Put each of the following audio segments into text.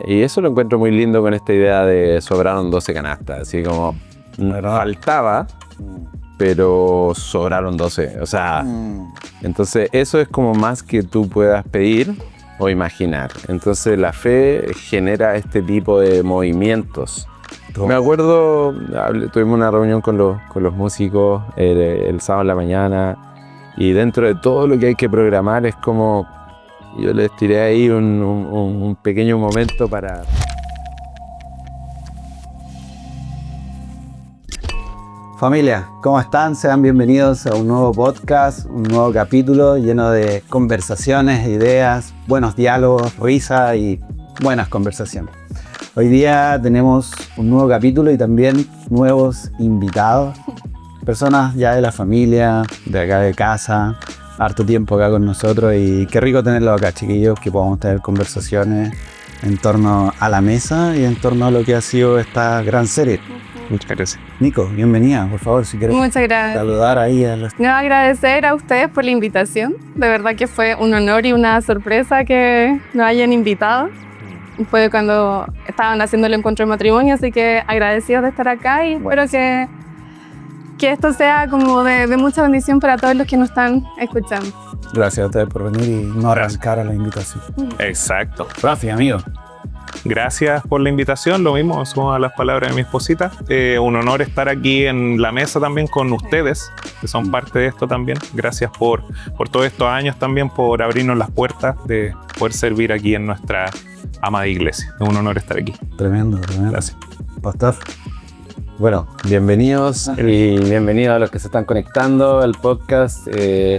y eso lo encuentro muy lindo con esta idea de sobraron 12 canastas. Así como faltaba, pero sobraron 12. O sea, entonces eso es como más que tú puedas pedir o imaginar. Entonces la fe genera este tipo de movimientos. Me acuerdo, tuvimos una reunión con los músicos el sábado en la mañana, y dentro de todo lo que hay que programar es como, yo les tiré ahí un pequeño momento para... Familia, ¿cómo están? Sean bienvenidos a un nuevo podcast, un nuevo capítulo lleno de conversaciones, ideas, buenos diálogos, risa y buenas conversaciones. Hoy día tenemos un nuevo capítulo y también nuevos invitados, personas ya de la familia, de acá de casa, harto tiempo acá con nosotros, y qué rico tenerlos acá, chiquillos, que podamos tener conversaciones en torno a la mesa y en torno a lo que ha sido esta gran serie. Muchas gracias. Nico, bienvenida, por favor, si quieres Muchas gracias. saludar ahí a los... No, agradecer a ustedes por la invitación. De verdad que fue un honor y una sorpresa que nos hayan invitado. Fue cuando estaban haciendo el encuentro de matrimonio, así que agradecidos de estar acá y espero que esto sea como de mucha bendición para todos los que nos están escuchando. Gracias a ustedes por venir y no arrancar a la invitación. Exacto. Rafi, amigo. Gracias por la invitación, lo mismo, sumo a las palabras de mi esposita. Un honor estar aquí en la mesa también con ustedes, que son parte de esto también. Gracias por todos estos años también, por abrirnos las puertas de poder servir aquí en nuestra amada iglesia. Es un honor estar aquí. Tremendo. Gracias. Pastor. Bueno, bienvenidos y bienvenidos a los que se están conectando al podcast. Me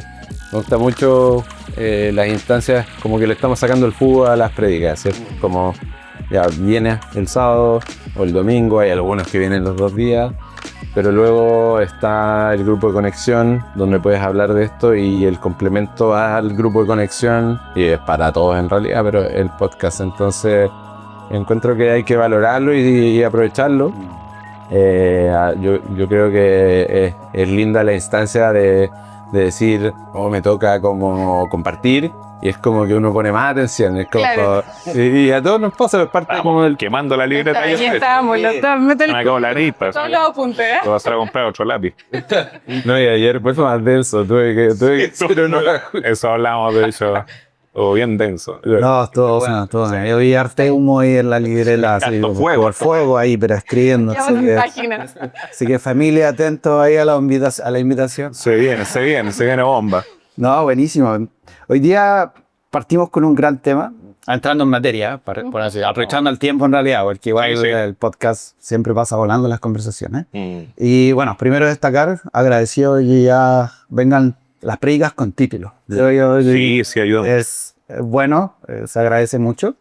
gusta mucho las instancias, como que le estamos sacando el jugo a las prédicas, ¿cierto? Como ya viene el sábado o el domingo, hay algunos que vienen los 2 días, pero luego está el grupo de conexión donde puedes hablar de esto, y el complemento al grupo de conexión, y es para todos en realidad, pero el podcast. Entonces encuentro que hay que valorarlo y aprovecharlo. Yo creo que es linda la instancia de decir, me toca como compartir, y es como que uno pone más atención, es como, Claro. y a todos nos pasa, es parte como del... Quemando la libreta. Ahí estamos, los dos. Mete Me acabo la nariz. todos los apuntes, ¿eh? Te vas a comprar otro lápiz. No, y ayer fue más denso, tuve que hacer un ajuste. Eso hablamos, de hecho, o bien denso. No, todo bueno, todo bueno. Yo vi arte humo ahí en la librela, así, Harto por fuego ahí, pero escribiendo. Ya Así me que, imagino. así que familia, atentos ahí a la invitación. Se viene bomba. No, buenísimo. Hoy día partimos con un gran tema, entrando en materia, por así, aprovechando el tiempo en realidad, porque igual Sí. el podcast siempre pasa volando las conversaciones. Y bueno, primero destacar, agradecido que ya vengan las prédicas con título. Sí, ayuda. Es bueno, se agradece mucho.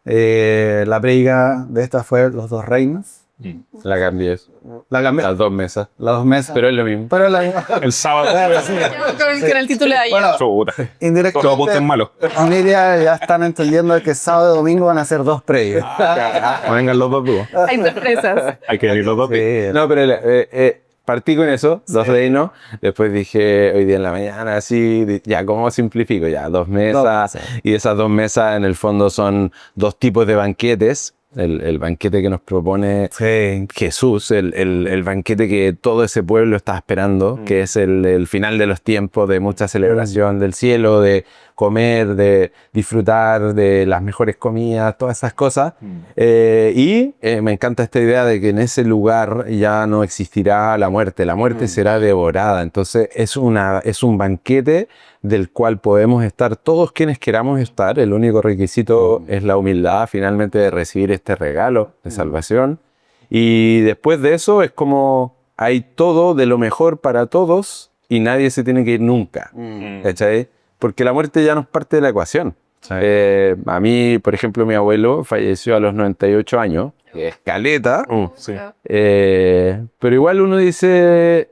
La prédica de esta fue Los Dos Reinos. La cambié, La cambié. las 2 mesas, Las dos mesas. pero es lo mismo. Pero la El sábado. Con el título de ayer. Bueno, Chuta. Todos apuntes indirectamente, malos. familia ya están entendiendo que sábado y domingo van a ser 2 prédicas. Vengan los dos dúos. Hay sorpresas. Hay que venir los dos. Sí. No, pero partí con eso, 2 reinos, después dije hoy día en la mañana, así, ya, ¿cómo simplifico? Ya, 2 mesas, y esas 2 mesas en el fondo son 2 tipos de banquetes. El banquete que nos propone Jesús, el banquete que todo ese pueblo está esperando, que es el final de los tiempos, de mucha celebración del cielo, de comer, de disfrutar de las mejores comidas, todas esas cosas. Y me encanta esta idea de que en ese lugar ya no existirá la muerte será devorada. Entonces es un banquete del cual podemos estar todos quienes queramos estar. El único requisito es la humildad finalmente de recibir este regalo de salvación. Y después de eso es como hay todo de lo mejor para todos y nadie se tiene que ir nunca. ¿Cachai? Porque la muerte ya no es parte de la ecuación. Sí. A mí, por ejemplo, mi abuelo falleció a los 98 años. Caleta. Sí. Pero igual uno dice,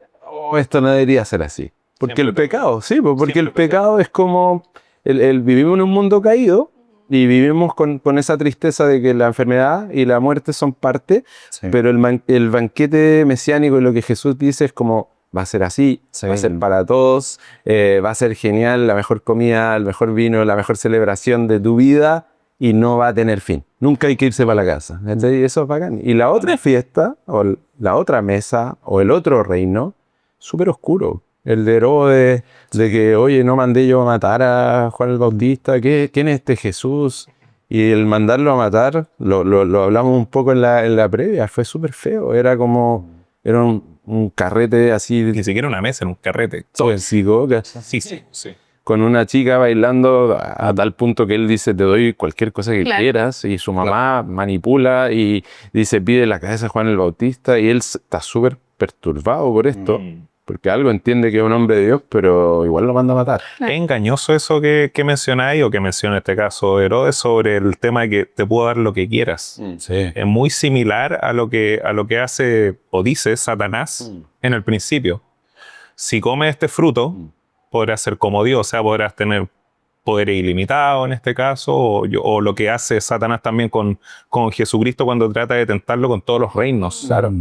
esto no debería ser así. Porque Siempre el pecado, sí, porque Siempre el pecado es como, vivimos en un mundo caído y vivimos con esa tristeza de que la enfermedad y la muerte son parte, pero el banquete mesiánico y lo que Jesús dice es como, va a ser así, va a ser para todos, va a ser genial, la mejor comida, el mejor vino, la mejor celebración de tu vida y no va a tener fin. Nunca hay que irse para la casa. Entonces, eso es bacán. Y la otra fiesta, o la otra mesa, o el otro reino, súper oscuro. El de Herodes, de que, oye, no mandé yo a matar a Juan el Bautista, ¿quién es este Jesús? Y el mandarlo a matar, lo hablamos un poco en la previa, fue súper feo. Era un carrete así. Ni siquiera una mesa, en un carrete. Tóxico. Sí. Con una chica bailando a tal punto que él dice, te doy cualquier cosa que quieras, y su mamá manipula y dice, pide la cabeza de Juan el Bautista, y él está súper perturbado por esto, porque algo entiende que es un hombre de Dios, pero igual lo manda a matar. Es engañoso eso que mencionáis, o que menciona en este caso Herodes, sobre el tema de que te puedo dar lo que quieras. Sí. Es muy similar a lo que hace o dice Satanás en el principio. Si comes este fruto, podrás ser como Dios, o sea, podrás tener poder ilimitado en este caso, o lo que hace Satanás también con Jesucristo cuando trata de tentarlo con todos los reinos. Claro.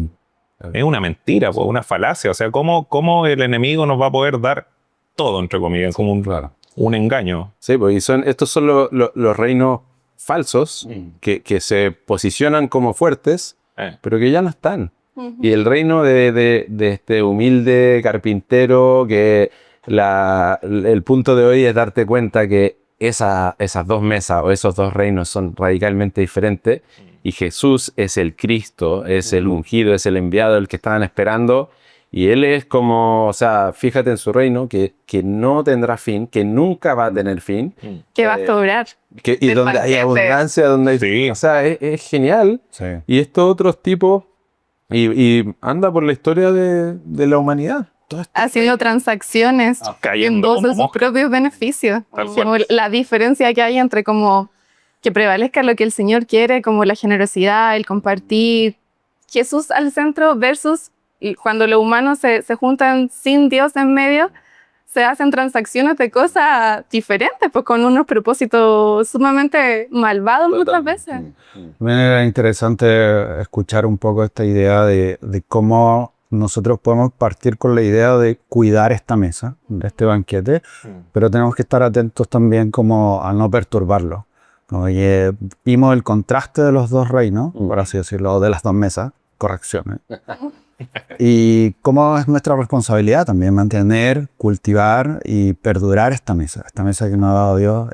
Es una mentira, pues, una falacia. O sea, ¿cómo el enemigo nos va a poder dar todo, entre comillas, como un engaño? Sí, pues estos son los reinos falsos que se posicionan como fuertes, pero que ya no están. Y el reino de este humilde carpintero, que el punto de hoy es darte cuenta que esas dos mesas o esos dos reinos son radicalmente diferentes, y Jesús es el Cristo, es el ungido, es el enviado, el que estaban esperando, y Él es como, o sea, fíjate en su reino, que no tendrá fin, que nunca va a tener fin. Que va a sobrar. Y donde hay abundancia, donde hay... Sí. O sea, es genial. Sí. Y estos otros tipos, y anda por la historia de la humanidad. Haciendo transacciones Cayendo en como sus mosca. propios beneficios. Tal Como cual. la diferencia que hay entre como que prevalezca lo que el Señor quiere, como la generosidad, el compartir, Jesús al centro versus cuando los humanos se juntan sin Dios en medio, se hacen transacciones de cosas diferentes, pues con unos propósitos sumamente malvados muchas veces. También era interesante escuchar un poco esta idea de cómo nosotros podemos partir con la idea de cuidar esta mesa, de este banquete, pero tenemos que estar atentos también como a no perturbarlo. Oye, vimos el contraste de los dos reinos, por así decirlo, de las dos mesas, correcciones. Y cómo es nuestra responsabilidad también mantener, cultivar y perdurar esta mesa que nos ha dado Dios,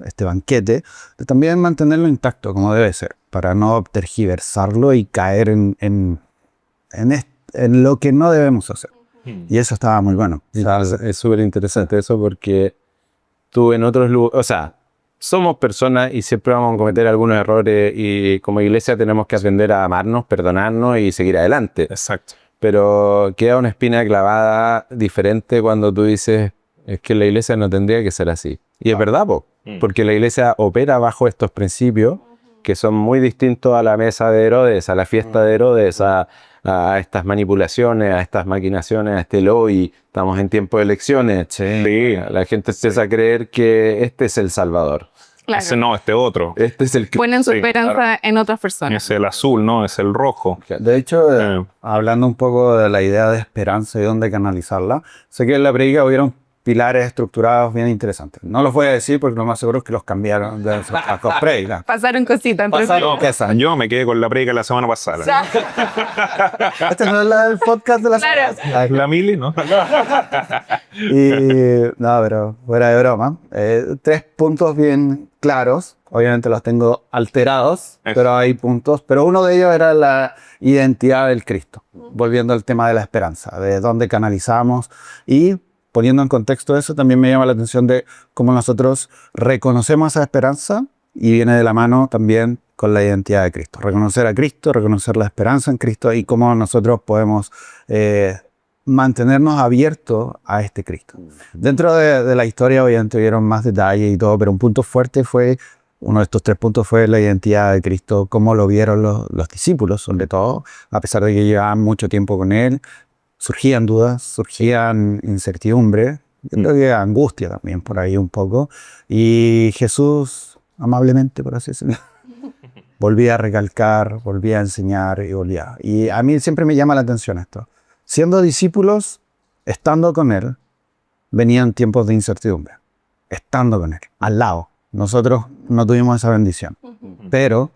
este banquete, de también mantenerlo intacto como debe ser, para no tergiversarlo y caer en lo que no debemos hacer. Y eso estaba muy bueno. O sea, es súper interesante eso, porque tú en otros lugares, o sea, somos personas y siempre vamos a cometer algunos errores, y como iglesia tenemos que aprender a amarnos, perdonarnos y seguir adelante. Exacto. Pero queda una espina clavada diferente cuando tú dices, es que la iglesia no tendría que ser así. Y es verdad, porque la iglesia opera bajo estos principios que son muy distintos a la mesa de Herodes, a la fiesta de Herodes, a estas manipulaciones, a estas maquinaciones, a este lobby. Estamos en tiempo de elecciones. Sí. La gente empieza a creer que este es el Salvador. Claro. Ese no, este otro. Este es el que... Ponen su Sí, esperanza claro. en otras personas. Es el azul, ¿no? Es el rojo. De hecho, hablando un poco de la idea de esperanza y dónde canalizarla, sé que en la predica hubieron pilares estructurados bien interesantes. No los voy a decir porque lo más seguro es que los cambiaron de las predicas. Pasaron cositas. Pasaron cosas. Yo me quedé con la predica la semana pasada. Este no es el podcast de la Claro. semana. La Mili, ¿no? No, pero fuera de broma. 3 puntos bien claros. Obviamente los tengo alterados, pero hay puntos. Pero uno de ellos era la identidad del Cristo. Volviendo al tema de la esperanza, de dónde canalizamos. Y poniendo en contexto eso, también me llama la atención de cómo nosotros reconocemos esa esperanza, y viene de la mano también con la identidad de Cristo. Reconocer a Cristo, reconocer la esperanza en Cristo, y cómo nosotros podemos mantenernos abiertos a este Cristo. Dentro de la historia obviamente hubieron más detalles y todo, pero un punto fuerte fue, uno de estos 3 puntos fue la identidad de Cristo, cómo lo vieron los discípulos, sobre todo, a pesar de que llevaban mucho tiempo con Él. Surgían dudas, surgían incertidumbre, yo creo que angustia también por ahí un poco. Y Jesús, amablemente, por así decirlo, volvía a recalcar, volvía a enseñar y volvía. Y a mí siempre me llama la atención esto. Siendo discípulos, estando con Él, venían tiempos de incertidumbre. Estando con Él, al lado. Nosotros no tuvimos esa bendición, pero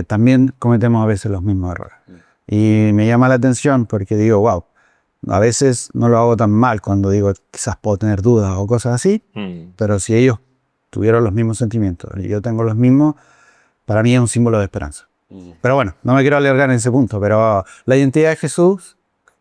también cometemos a veces los mismos errores. Y me llama la atención porque digo, wow, a veces no lo hago tan mal cuando digo quizás puedo tener dudas o cosas así, pero si ellos tuvieron los mismos sentimientos y yo tengo los mismos, para mí es un símbolo de esperanza. Pero bueno, no me quiero alargar en ese punto, pero la identidad de Jesús,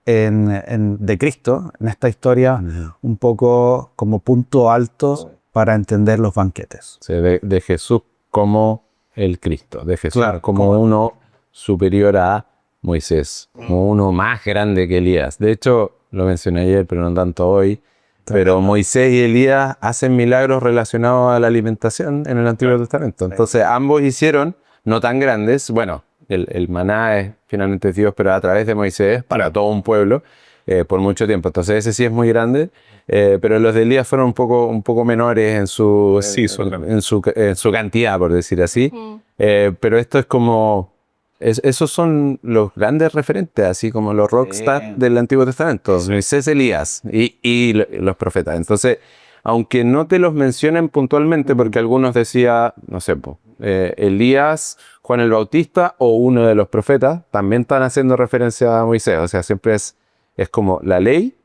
de Cristo, en esta historia, un poco como punto alto para entender los banquetes. Sí, de Jesús como el Cristo, de Jesús Claro, como uno superior a Moisés, como uno más grande que Elías. De hecho, lo mencioné ayer, pero no tanto hoy, pero Moisés y Elías hacen milagros relacionados a la alimentación en el Antiguo Testamento. Entonces, ambos hicieron, no tan grandes, bueno, el maná es finalmente Dios, pero a través de Moisés, para todo un pueblo, por mucho tiempo. Entonces, ese sí es muy grande, pero los de Elías fueron un poco menores en su cantidad, por decir así. Pero esto es como... esos son los grandes referentes, así como los rockstars del Antiguo Testamento, Moisés, Elías y los profetas. Entonces, aunque no te los mencionen puntualmente, porque algunos decían, no sé, Elías, Juan el Bautista o uno de los profetas, también están haciendo referencia a Moisés. O sea, siempre es como la ley,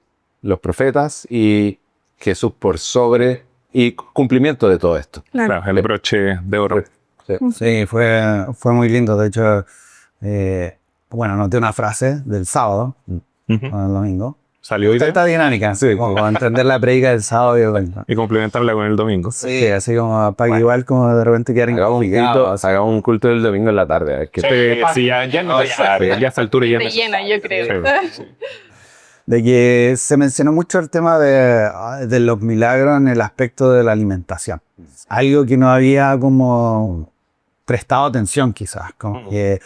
los profetas y Jesús por sobre y cumplimiento de todo esto. Claro, el broche de oro. Sí, fue muy lindo. De hecho, bueno, noté una frase del sábado, el domingo. Salió hoy Esta dinámica, sí, como entender la predica del sábado y complementarla con el domingo. Sí, así como para que igual como de repente quedar Hagamos un culto del domingo en la tarde. A ver qué Sí, ya no ya a esta altura ya Se llena, yo creo. Sí. de que se mencionó mucho el tema de los milagros en el aspecto de la alimentación. Algo que no había como prestado atención quizás, como que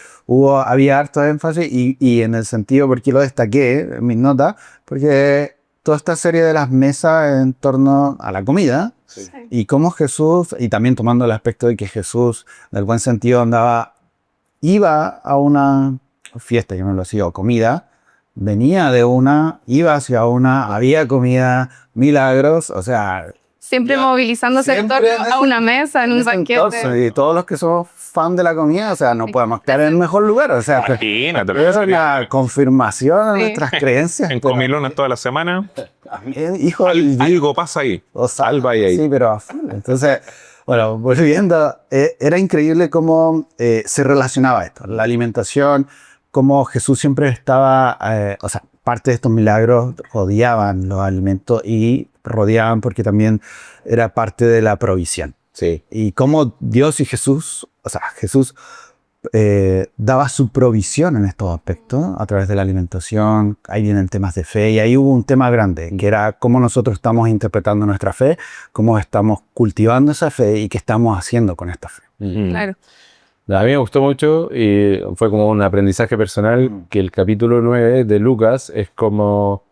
había harto énfasis y en el sentido, porque lo destaqué en mis notas, porque toda esta serie de las mesas en torno a la comida y cómo Jesús, y también tomando el aspecto de que Jesús, en el buen sentido, iba a una fiesta, llamémoslo así, o comida, iba hacia una, había comida, milagros, o sea... Siempre movilizándose en torno a una mesa, en un banquete. Entonces, y todos los que somos fan de la comida, o sea, no podemos estar en el mejor lugar, o sea, Imagínate. es una confirmación de nuestras creencias. En comilonas toda la semana. Hijo, Algo pasa ahí. o sea, algo hay ahí. Sí, pero a full. Entonces, bueno, volviendo, era increíble cómo se relacionaba esto, la alimentación, cómo Jesús siempre estaba, o sea, parte de estos milagros rodeaban los alimentos y rodeaban porque también era parte de la provisión. Sí. Y cómo Dios y Jesús, o sea, Jesús daba su provisión en estos aspectos a través de la alimentación. Ahí vienen temas de fe y ahí hubo un tema grande, que era cómo nosotros estamos interpretando nuestra fe, cómo estamos cultivando esa fe y qué estamos haciendo con esta fe. Claro. A mí me gustó mucho y fue como un aprendizaje personal que el capítulo 9 de Lucas es como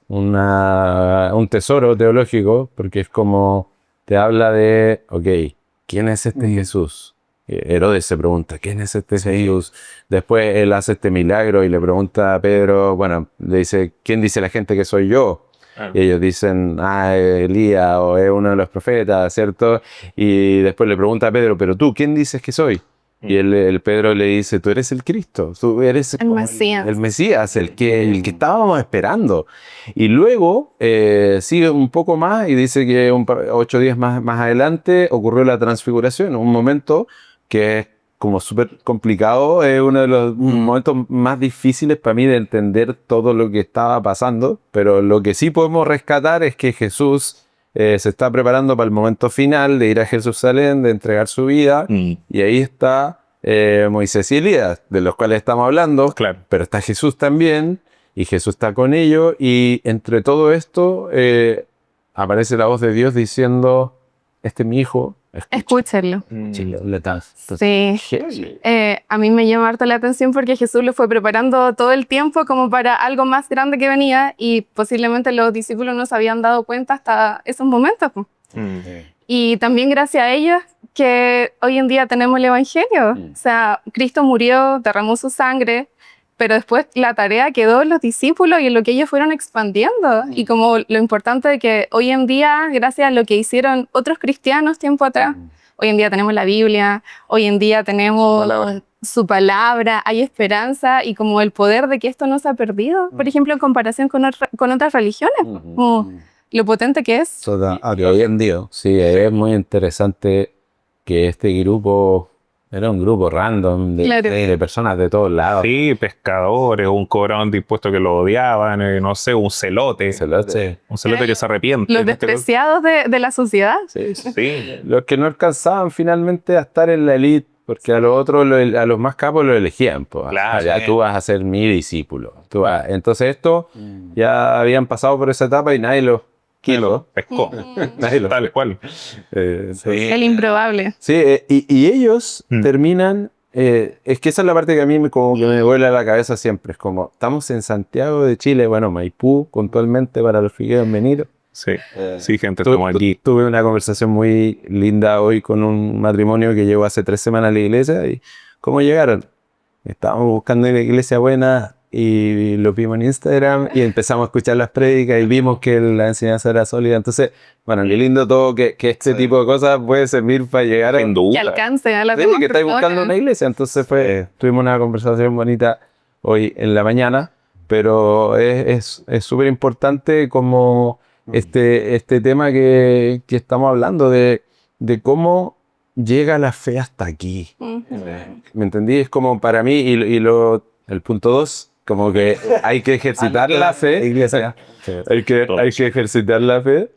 un tesoro teológico, porque es como te habla de, ok, ¿quién es este Jesús? Herodes se pregunta, ¿quién es este Jesús? Después él hace este milagro y le pregunta a Pedro, bueno, le dice, ¿quién dice la gente que soy yo? Y ellos dicen, Elías o es uno de los profetas, ¿cierto? Y después le pregunta a Pedro, ¿pero tú quién dices que soy? Y el Pedro le dice, tú eres el Cristo, tú eres El Mesías. el Mesías, el que estábamos esperando. Y luego sigue un poco más y dice que 8 días más adelante ocurrió la transfiguración, un momento que es como súper complicado, es uno de los momentos más difíciles para mí de entender todo lo que estaba pasando, pero lo que sí podemos rescatar es que Jesús se está preparando para el momento final de ir a Jerusalén, de entregar su vida, y ahí está Moisés y Elías, de los cuales estamos hablando, Claro. pero está Jesús también, y Jesús está con ellos, y entre todo esto aparece la voz de Dios diciendo, este es mi hijo, Escúchenlo. Sí. Heavy. A mí me llama harto la atención porque Jesús lo fue preparando todo el tiempo como para algo más grande que venía y posiblemente los discípulos no se habían dado cuenta hasta esos momentos. Y también gracias a ellos que hoy en día tenemos el Evangelio. O sea, Cristo murió, derramó su sangre pero después la tarea quedó en los discípulos y en lo que ellos fueron expandiendo. Y como lo importante de que hoy en día, gracias a lo que hicieron otros cristianos tiempo atrás, hoy en día tenemos la Biblia, hoy en día tenemos su palabra, hay esperanza y como el poder de que esto no se ha perdido, por ejemplo, en comparación con otras religiones, como lo potente que es. Hoy en día. Sí, es muy interesante que este grupo era un grupo random de personas de todos lados. Sí, pescadores, un cobrador de impuestos que lo odiaban, no sé, un celote. Sí. Un celote que se arrepiente. Los despreciados de la sociedad. Sí. Los que no alcanzaban finalmente a estar en la élite, porque a los otros, a los más capos los elegían. Pues. Claro. Ya tú vas a ser mi discípulo. Entonces esto ya habían pasado por esa etapa y nadie los pescó. Tal cual. El improbable. Sí, y ellos terminan, es que esa es la parte que a mí como que me vuela la cabeza siempre, es como, estamos en Santiago de Chile, bueno, Maipú, puntualmente para los figueros venidos. Sí, gente, estamos aquí. Tuve una conversación muy linda hoy con un matrimonio que llegó hace 3 semanas a la iglesia y ¿cómo llegaron? Estábamos buscando una iglesia buena y lo vimos en Instagram y empezamos a escuchar las prédicas y vimos que la enseñanza era sólida. Entonces, bueno, qué lindo todo que este tipo de cosas puede servir para llegar a... Que alcance a la Sí, que estáis buscando una iglesia. Entonces tuvimos una conversación bonita hoy en la mañana, pero es súper importante como este tema que estamos hablando de cómo llega la fe hasta aquí. ¿Me entendí? Es como para mí, el punto 2, como que hay que ejercitar la fe. Hay que ejercitar la fe.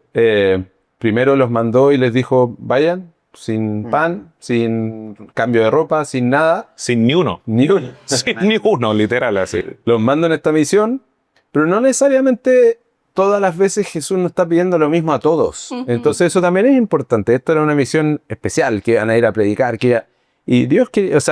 Primero los mandó y les dijo, vayan, sin pan, sin cambio de ropa, sin nada. Sin ni uno. Sin ni uno, literal, así. Los mando en esta misión, pero no necesariamente todas las veces Jesús nos está pidiendo lo mismo a todos. Entonces eso también es importante. Esto era una misión especial, que iban a ir a predicar, y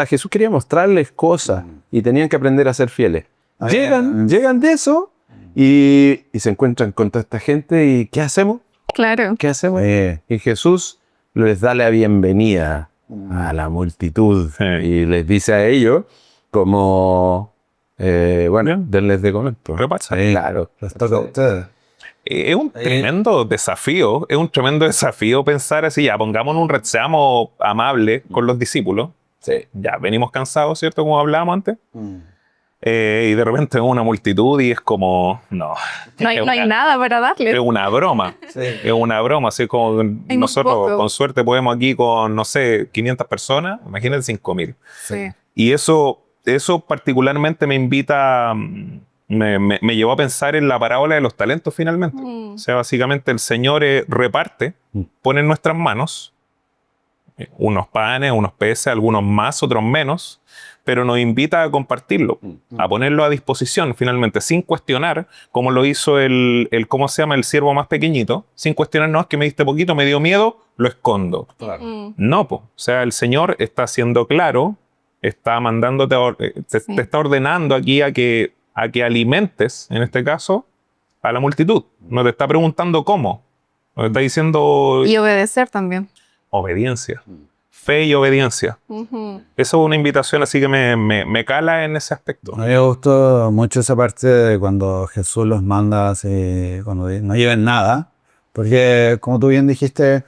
Jesús quería mostrarles cosas y tenían que aprender a ser fieles. Llegan de eso y se encuentran con toda esta gente y ¿qué hacemos? Claro. ¿Qué hacemos? Y Jesús les da la bienvenida a la multitud y les dice a ellos como, denles de comer. Repasa. Claro. Les toca a ustedes. Es un tremendo desafío pensar así, ya pongámonos seamos amables con los discípulos. Sí. Ya venimos cansados, ¿cierto? Como hablábamos antes. Y de repente una multitud y es como, no hay nada para darle. Es una broma. Es una broma. Así como nosotros con suerte podemos aquí con, no sé, 500 personas, imagínense 5,000. Sí. Y eso particularmente me invita... Me llevó a pensar en la parábola de los talentos finalmente. O sea, básicamente el Señor reparte, pone en nuestras manos unos panes, unos peces, algunos más, otros menos, pero nos invita a compartirlo, a ponerlo a disposición finalmente, sin cuestionar, como lo hizo el ¿cómo se llama? El siervo más pequeñito, sin cuestionar, no, es que me diste poquito, me dio miedo, lo escondo. Claro. No, o sea, el Señor está siendo claro, está mandándote, te está ordenando aquí a que alimentes, en este caso, a la multitud. No te está preguntando cómo. No te está diciendo... Y obedecer también. Obediencia. Fe y obediencia. Eso es una invitación así que me cala en ese aspecto. A mí me gustó mucho esa parte de cuando Jesús los manda, cuando no lleven nada. Porque, como tú bien dijiste,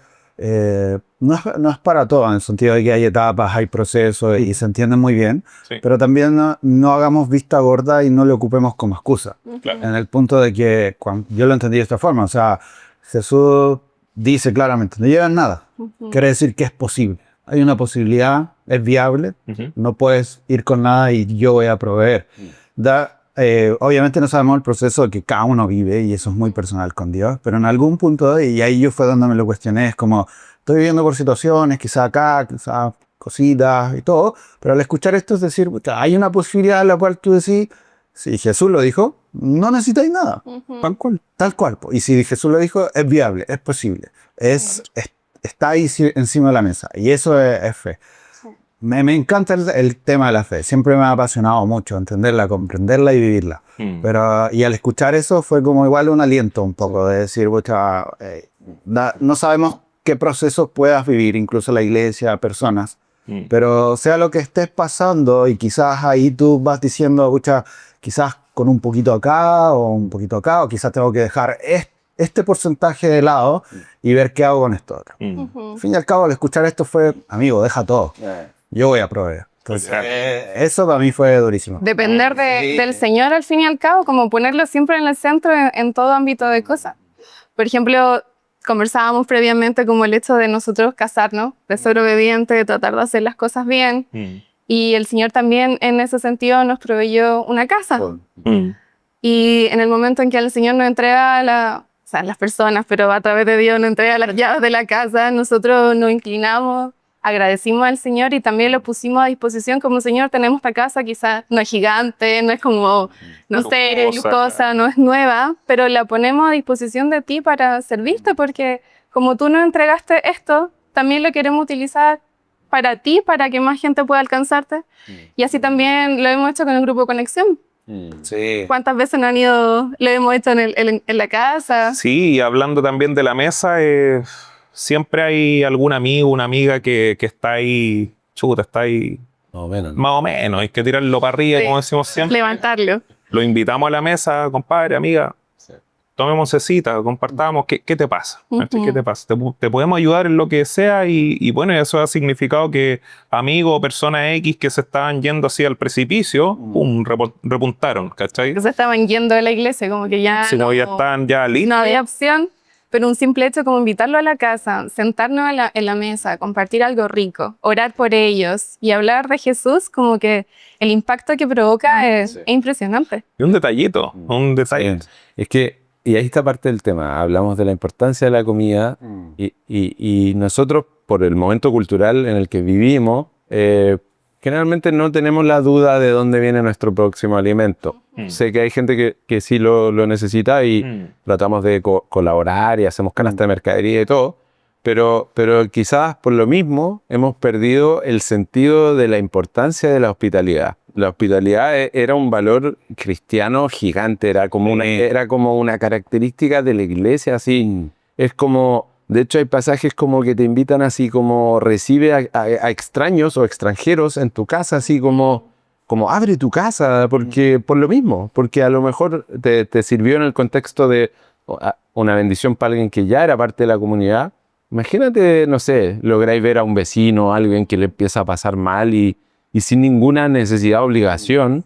no es para todo, en el sentido de que hay etapas, hay procesos y se entienden muy bien, pero también no hagamos vista gorda y no le ocupemos como excusa. Claro. En el punto de que, yo lo entendí de esta forma, o sea, Jesús dice claramente, no llevan nada, quiere decir que es posible. Hay una posibilidad, es viable, no puedes ir con nada y yo voy a proveer. Obviamente no sabemos el proceso que cada uno vive y eso es muy personal con Dios, pero en algún punto, y ahí yo fue donde me lo cuestioné, es como, estoy viviendo por situaciones, quizá acá, quizá cositas y todo, pero al escuchar esto es decir, hay una posibilidad en la cual tú decís, si Jesús lo dijo, no necesitáis nada, tal cual. Y si Jesús lo dijo, es viable, es posible, está ahí encima de la mesa y eso es fe. Me encanta el tema de la fe. Siempre me ha apasionado mucho entenderla, comprenderla y vivirla. Y al escuchar eso fue como igual un aliento un poco de decir, no sabemos qué procesos puedas vivir, incluso la iglesia, personas. Pero sea lo que estés pasando y quizás ahí tú vas diciendo, pucha, quizás con un poquito acá o un poquito acá, o quizás tengo que dejar este porcentaje de lado y ver qué hago con esto otro. Al fin y al cabo, al escuchar esto fue, amigo, deja todo. Yo voy a proveer. Entonces, eso para mí fue durísimo. Depender del Señor al fin y al cabo, como ponerlo siempre en el centro en todo ámbito de cosas. Por ejemplo, conversábamos previamente como el hecho de nosotros casarnos, de ser obedientes, de tratar de hacer las cosas bien. Y el Señor también en ese sentido nos proveyó una casa. Y en el momento en que el Señor nos entrega las personas, pero a través de Dios nos entrega las llaves de la casa, nosotros nos inclinamos, agradecimos al Señor y también lo pusimos a disposición como Señor, tenemos esta casa, quizás no es gigante, no es como, no sé, lujosa, no es nueva, pero la ponemos a disposición de ti para servirte, porque como tú nos entregaste esto, también lo queremos utilizar para ti, para que más gente pueda alcanzarte. Y así también lo hemos hecho con el grupo Conexión. Sí. ¿Cuántas veces no han ido, lo hemos hecho en la casa? Sí, y hablando también de la mesa, siempre hay algún amigo, una amiga que está ahí, está ahí Más o menos. más o menos, hay que tirarlo para arriba, Sí. como decimos siempre. Levantarlo. Lo invitamos a la mesa, compadre, amiga, tomemos cita, compartamos, ¿qué te pasa? ¿Qué te pasa? Te podemos ayudar en lo que sea y bueno, eso ha significado que amigos o personas X que se estaban yendo así al precipicio, pum, repuntaron, ¿cachai? Que se estaban yendo de la iglesia, como que ya Si no, ya estaban ya listos. no había opción, pero un simple hecho como invitarlo a la casa, sentarnos en la mesa, compartir algo rico, orar por ellos y hablar de Jesús, como que el impacto que provoca es impresionante. Y un detallito, un detalle. Es que, y ahí está parte del tema, hablamos de la importancia de la comida y nosotros, por el momento cultural en el que vivimos, generalmente no tenemos la duda de dónde viene nuestro próximo alimento. Sé que hay gente que sí lo necesita y tratamos de colaborar y hacemos canasta de mercadería y todo, pero quizás por lo mismo hemos perdido el sentido de la importancia de la hospitalidad. La hospitalidad era un valor cristiano gigante, era como una característica de la iglesia, así. Es como, de hecho hay pasajes como que te invitan así como recibe a extraños o extranjeros en tu casa, así como abre tu casa, porque por lo mismo, porque a lo mejor te sirvió en el contexto de una bendición para alguien que ya era parte de la comunidad. Imagínate, no sé, lográis ver a un vecino, a alguien que le empieza a pasar mal y sin ninguna necesidad o obligación,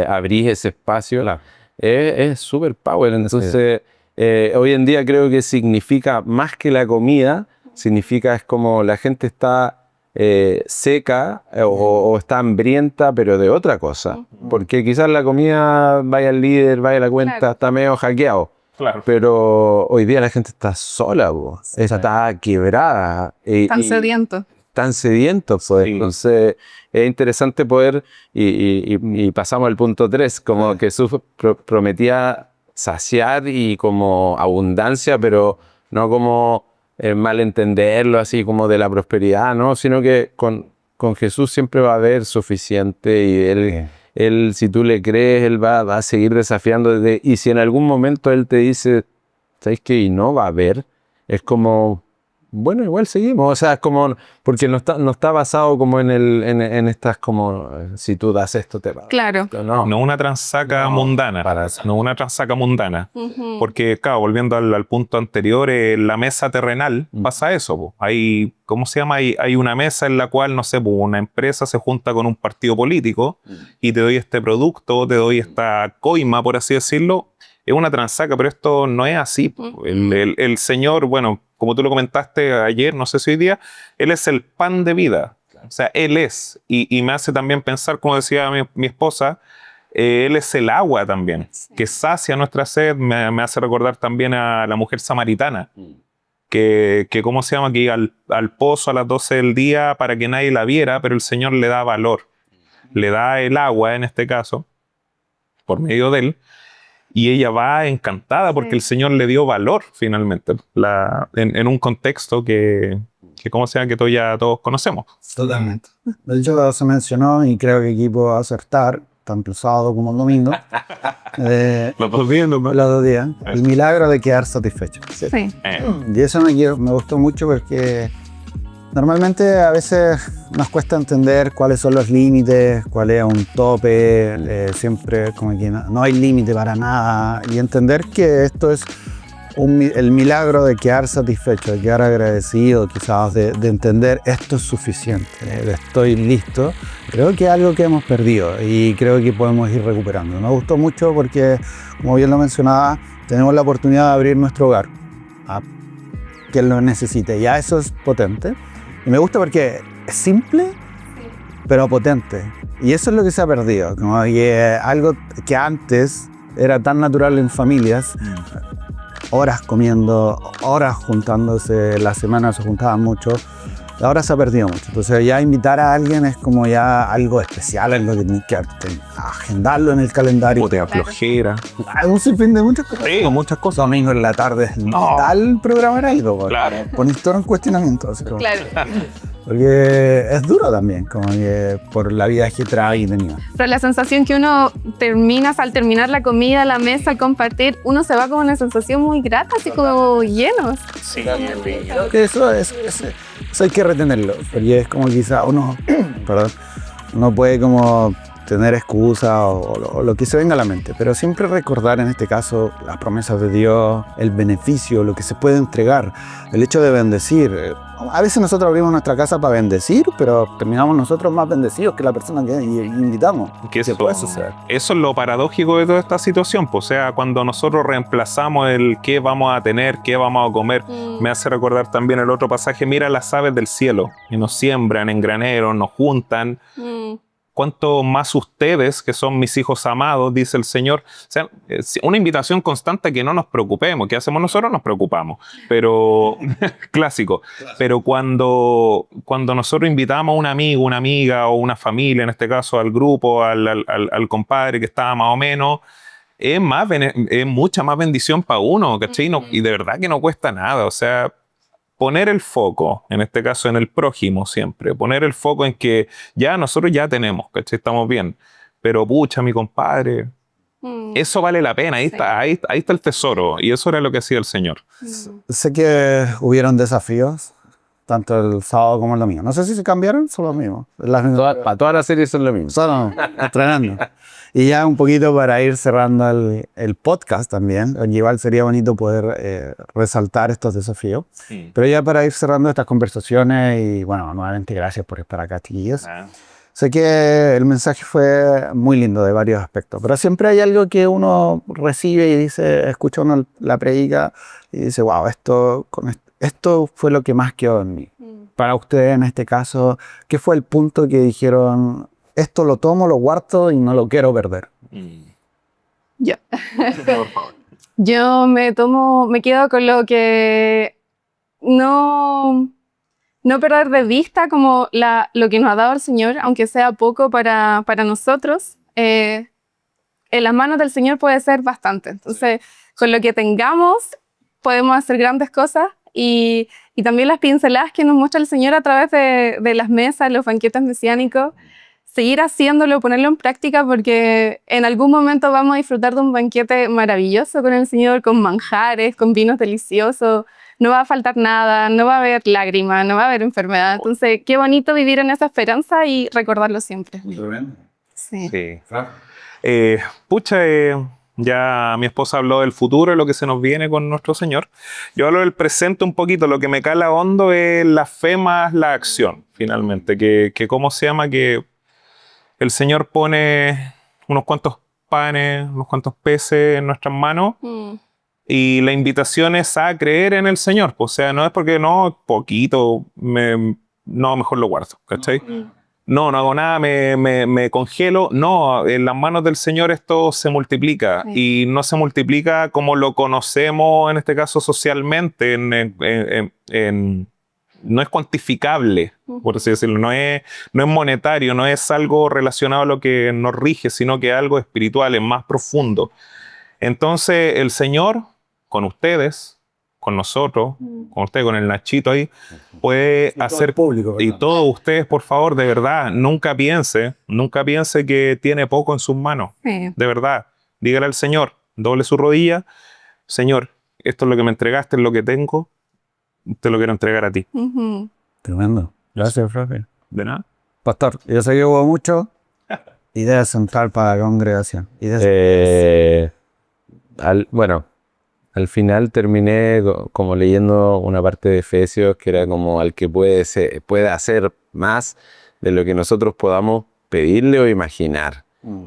abrís ese espacio. Claro. Es súper power. Entonces, hoy en día creo que significa más que la comida, es como la gente está seca o está hambrienta, pero de otra cosa. Porque quizás la comida vaya al líder, vaya a la cuenta, claro, está medio hackeado. Claro. Pero hoy día la gente está sola, está quebrada. Tan sedientos, pues. Sí. Entonces es interesante poder, y pasamos al punto 3, como que Jesús prometía saciar y como abundancia, pero no como malentenderlo así como de la prosperidad, ¿no? Sino que con Jesús siempre va a haber suficiente y Él, si tú le crees, Él va a seguir desafiando. Y si en algún momento Él te dice, ¿sabes qué? Y no va a haber, es como, bueno, igual seguimos. O sea, es como, porque no está basado como en estas como, si tú das esto te va. Claro. No una transaca mundana. No una transaca mundana. Porque, claro, volviendo al punto anterior, en la mesa terrenal pasa eso. Hay, ¿cómo se llama? Hay una mesa en la cual, no sé, una empresa se junta con un partido político y te doy este producto, te doy esta coima, por así decirlo. Es una transaca, pero esto no es así. El Señor, bueno, como tú lo comentaste ayer, no sé si hoy día, Él es el pan de vida. O sea, Él es. Y me hace también pensar, como decía mi esposa, Él es el agua también, que sacia nuestra sed. Me hace recordar también a la mujer samaritana, que ¿cómo se llama? Que iba al pozo a las 12 del día para que nadie la viera, pero el Señor le da valor. Le da el agua, en este caso, por medio de Él. Y ella va encantada porque el Señor le dio valor finalmente en un contexto que como sea que todos conocemos. Totalmente. De hecho, se mencionó, y creo que aquí puedo acertar, tanto el sábado como el domingo, Los 2 días, ¿no? los 2 días, el milagro de quedar satisfecho. Sí. Y eso me gustó mucho porque Normalmente a veces nos cuesta entender cuáles son los límites, cuál es un tope, siempre como que no hay límite para nada y entender que esto es el milagro de quedar satisfecho, de quedar agradecido, quizás de entender esto es suficiente, estoy listo. Creo que es algo que hemos perdido y creo que podemos ir recuperando. Nos gustó mucho porque, como bien lo mencionaba, tenemos la oportunidad de abrir nuestro hogar a quien lo necesite. Ya eso es potente. Y me gusta porque es simple, pero potente. Y eso es lo que se ha perdido. Como que algo que antes era tan natural en familias, horas comiendo, horas juntándose, la semana se juntaban mucho, ahora se ha perdido mucho. Entonces ya invitar a alguien es como ya algo especial, algo que tienes que agendarlo en el calendario. O te da flojera. Hay un sinfín de muchas cosas. Sí, muchas cosas. Domingo en la tarde, tal programar algo. Claro. Pones todo en cuestionamiento. Así como, Claro. porque es duro también, como que por la vida agitada y tenía. Pero la sensación que uno al terminar la comida, la mesa, al compartir, uno se va con una sensación muy grata, así como llenos. Sí, Creo que eso hay que retenerlo, porque es como quizá uno, perdón, uno puede como tener excusas o lo que se venga a la mente, pero siempre recordar en este caso las promesas de Dios, el beneficio, lo que se puede entregar, el hecho de bendecir. A veces nosotros abrimos nuestra casa para bendecir, pero terminamos nosotros más bendecidos que la persona que invitamos. Que ¿Qué puede suceder? Eso es lo paradójico de toda esta situación. Pues, o sea, cuando nosotros reemplazamos el qué vamos a tener, qué vamos a comer, me hace recordar también el otro pasaje, mira las aves del cielo, y nos siembran en graneros, nos juntan. Cuánto más ustedes, que son mis hijos amados, dice el Señor. O sea, una invitación constante a que no nos preocupemos. ¿Qué hacemos nosotros? Nos preocupamos. Pero, clásico. Pero cuando nosotros invitamos a un amigo, una amiga o una familia, en este caso al grupo, al compadre que estaba más o menos, es mucha más bendición para uno, ¿cachai? Y de verdad que no cuesta nada. O sea, poner el foco, en este caso en el prójimo siempre, poner el foco en que ya nosotros ya tenemos, ¿cachai? Estamos bien, pero pucha, mi compadre, eso vale la pena, ahí está el tesoro, y eso era lo que hacía el Señor. Sé que hubieron desafíos, tanto el sábado como el domingo. No sé si se cambiaron, son los mismos. Para todas las series son lo mismo. Solo entrenando. Y ya un poquito para ir cerrando el podcast también, igual sería bonito poder resaltar estos desafíos. Pero ya para ir cerrando estas conversaciones y bueno, nuevamente gracias por estar acá, chiquillos. Sé que el mensaje fue muy lindo de varios aspectos, pero siempre hay algo que uno recibe y dice, escucha uno la predica y dice, wow, esto fue lo que más quedó en mí. Para ustedes en este caso, ¿qué fue el punto que dijeron, esto lo tomo, lo guardo y no lo quiero perder? Yo me quedo con lo que no perder de vista como lo que nos ha dado el Señor, aunque sea poco para nosotros. En las manos del Señor puede ser bastante. Entonces, con lo que tengamos, podemos hacer grandes cosas. Y también las pinceladas que nos muestra el Señor a través de las mesas, los banquetes mesiánicos, seguir haciéndolo, ponerlo en práctica, porque en algún momento vamos a disfrutar de un banquete maravilloso con el Señor, con manjares, con vinos deliciosos. No va a faltar nada, no va a haber lágrimas, no va a haber enfermedad. Entonces, qué bonito vivir en esa esperanza y recordarlo siempre. Sí. Ya mi esposa habló del futuro, de lo que se nos viene con nuestro Señor. Yo hablo del presente un poquito. Lo que me cala hondo es la fe más la acción, finalmente. Que ¿cómo se llama? Que el Señor pone unos cuantos panes, unos cuantos peces en nuestras manos. Y la invitación es a creer en el Señor. O sea, no es porque no, poquito, mejor lo guardo, ¿cachai? No hago nada, me congelo. No, en las manos del Señor esto se multiplica. Y no se multiplica como lo conocemos, en este caso socialmente, no es cuantificable, por así decirlo. No es monetario, no es algo relacionado a lo que nos rige, sino que es algo espiritual, es más profundo. Entonces, el Señor, con ustedes, con nosotros, con usted, con el Nachito ahí, puede hacer público. Y todos ustedes, por favor, de verdad, nunca piense que tiene poco en sus manos. De verdad, dígale al Señor, doble su rodilla, Señor, esto es lo que me entregaste, es lo que tengo, te lo quiero entregar a ti. Tremendo. Gracias, profe. De nada. Pastor, yo sé que hubo mucho. Idea central para la congregación. Bueno, al final terminé como leyendo una parte de Efesios que era como al que puede hacer más de lo que nosotros podamos pedirle o imaginar.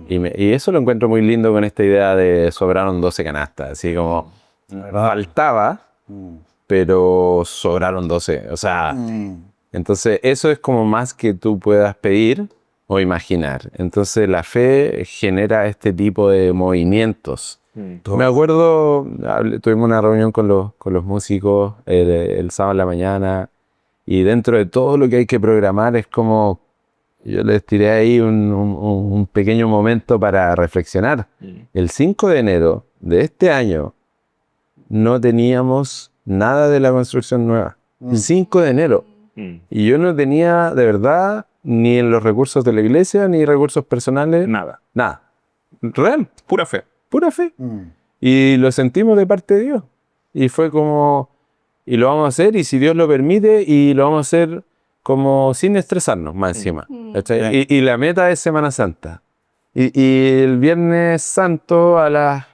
Y eso lo encuentro muy lindo con esta idea de sobraron 12 canastas. Así como faltaba, pero sobraron 12. O sea, entonces eso es como más que tú puedas pedir o imaginar. Entonces la fe genera este tipo de movimientos. Me acuerdo, tuvimos una reunión con los músicos el sábado en la mañana y dentro de todo lo que hay que programar es como, yo les tiré ahí un pequeño momento para reflexionar. El 5 de enero de este año no teníamos nada de la construcción nueva. El 5 de enero. Y yo no tenía, de verdad, ni en los recursos de la iglesia, ni recursos personales. Nada. Nada. Real. Pura fe. Pura fe. Y lo sentimos de parte de Dios. Y fue como, y lo vamos a hacer, y si Dios lo permite, y lo vamos a hacer como sin estresarnos más encima. Y la meta es Semana Santa. Y el Viernes Santo a las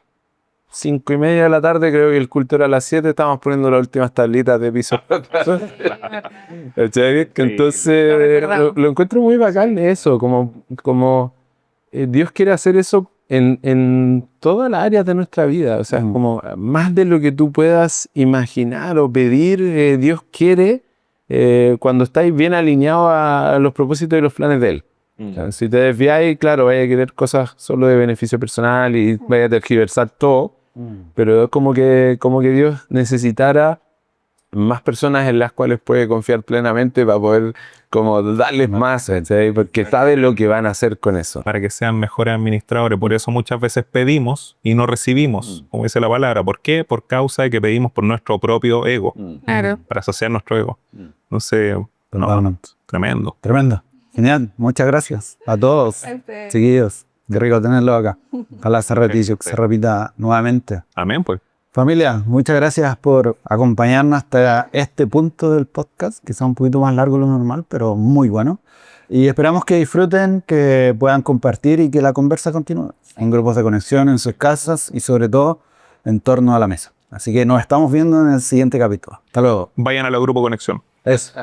5:30 de la tarde, creo que el culto era a las 7, estábamos poniendo las últimas tablitas de piso. Entonces, lo encuentro muy bacán eso, como Dios quiere hacer eso en todas las áreas de nuestra vida. O sea, como más de lo que tú puedas imaginar o pedir, Dios quiere cuando estáis bien alineados a los propósitos y los planes de Él. O sea, si te desviáis, claro, vaya a querer cosas solo de beneficio personal y vaya a tergiversar todo. Pero es como que Dios necesitara más personas en las cuales puede confiar plenamente para poder como darles más, ¿sí? Porque sabe lo que van a hacer con eso. Para que sean mejores administradores. Por eso muchas veces pedimos y no recibimos, como dice la palabra. ¿Por qué? Por causa de que pedimos por nuestro propio ego. Claro. Para saciar nuestro ego. Entonces, Totalmente. tremendo. Tremendo. Genial. Muchas gracias a todos, chiquillos. Qué rico tenerlo acá. Ojalá se repita nuevamente. Amén, pues. Familia, muchas gracias por acompañarnos hasta este punto del podcast, quizá un poquito más largo de lo normal, pero muy bueno. Y esperamos que disfruten, que puedan compartir y que la conversa continúe en grupos de conexión, en sus casas y sobre todo en torno a la mesa. Así que nos estamos viendo en el siguiente capítulo. Hasta luego. Vayan a la Grupo Conexión. Eso.